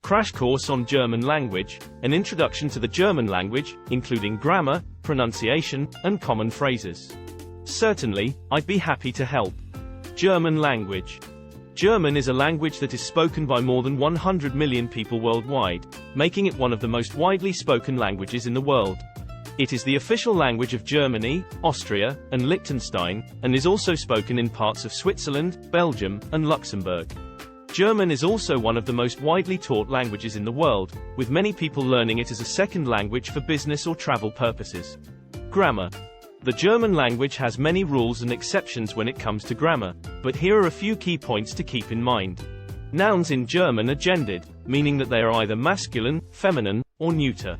Crash course on German language, an introduction to the German language, including grammar, pronunciation, and common phrases. Certainly, I'd be happy to help. German language. German is a language that is spoken by more than 100 million people worldwide, making it one of the most widely spoken languages in the world. It is the official language of Germany, Austria, and Liechtenstein, and is also spoken in parts of Switzerland, Belgium, and Luxembourg. German is also one of the most widely taught languages in the world, with many people learning it as a second language for business or travel purposes. Grammar. The German language has many rules and exceptions when it comes to grammar, but here are a few key points to keep in mind. Nouns in German are gendered, meaning that they are either masculine, feminine, or neuter.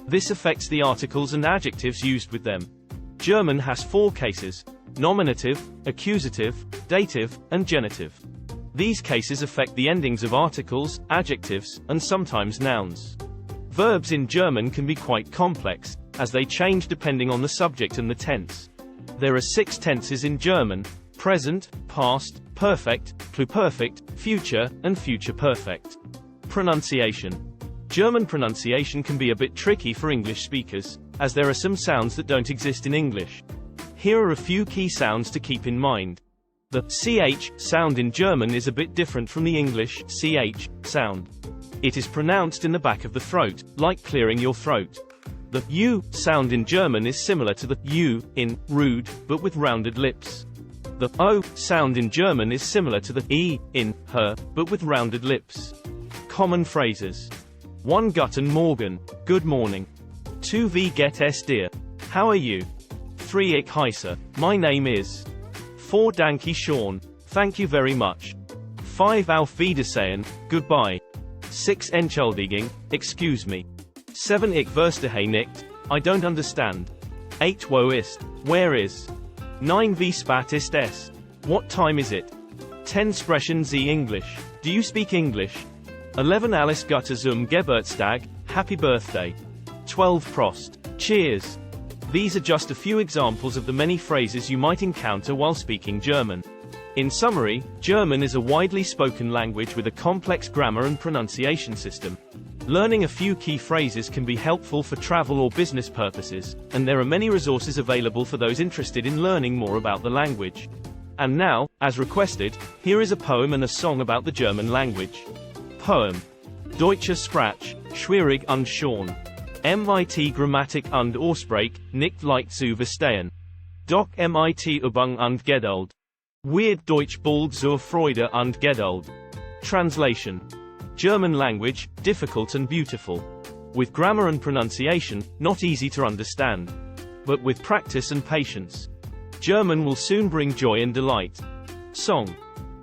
This affects the articles and adjectives used with them. German has 4 cases: nominative, accusative, dative, and genitive. These cases affect the endings of articles, adjectives, and sometimes nouns. Verbs in German can be quite complex, as they change depending on the subject and the tense. There are 6 tenses in German: present, past, perfect, pluperfect, future, and future perfect. Pronunciation. German pronunciation can be a bit tricky for English speakers, as there are some sounds that don't exist in English. Here are a few key sounds to keep in mind. The ch sound in German is a bit different from the English ch sound. It is pronounced in the back of the throat, like clearing your throat. The u sound in German is similar to the u in rude, but with rounded lips. The o sound in German is similar to the e in her, but with rounded lips. Common phrases. 1 Guten Morgen, good morning. 2 Wie geht es dir? How are you? 3 Ich heiße, my name is. 4 Danke schön, thank you very much. 5 Auf Wiedersehen, goodbye. 6 Entschuldigung, excuse me. 7 Ich verstehe nicht, I don't understand. 8 Wo ist, where is. 9 Wie spät ist es? What time is it? 10 Sprechen Sie English, do you speak English? 11 Alles Gute zum Geburtstag, happy birthday. 12 Prost, cheers. These are just a few examples of the many phrases you might encounter while speaking German. In summary, German is a widely spoken language with a complex grammar and pronunciation system. Learning a few key phrases can be helpful for travel or business purposes, and there are many resources available for those interested in learning more about the language. And now, as requested, here is a poem and a song about the German language. Poem. Deutsche Sprache, schwierig und schon. Mit Grammatik und Aussprache, nicht leicht zu verstehen. Doch mit Übung und Geduld. Wird Deutsch bald zur Freude und Geduld. Translation. German language, difficult and beautiful. With grammar and pronunciation, not easy to understand. But with practice and patience, German will soon bring joy and delight. Song.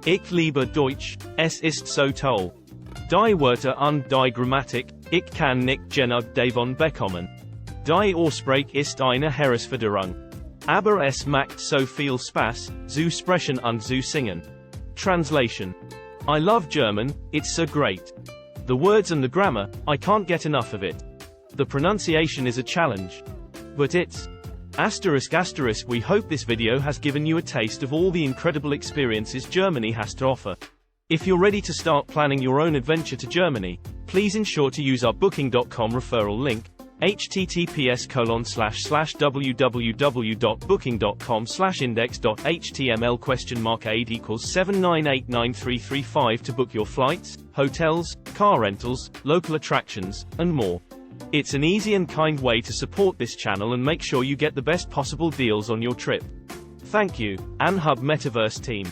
Ich liebe Deutsch, es ist so toll. Die Wörter und die Grammatik, ich kann nicht genug davon bekommen. Die Aussprache ist eine Herausforderung. Aber es macht so viel Spaß, zu sprechen und zu singen. Translation. I love German, it's so great. The words and the grammar, I can't get enough of it. The pronunciation is a challenge. But it's ***. We hope this video has given you a taste of all the incredible experiences Germany has to offer. If you're ready to start planning your own adventure to Germany, please ensure to use our Booking.com referral link, https://www.booking.com/index.html?aid equals 7989335 to book your flights, hotels, car rentals, local attractions, and more. It's an easy and kind way to support this channel and make sure you get the best possible deals on your trip. Thank you, Anhub Metaverse team.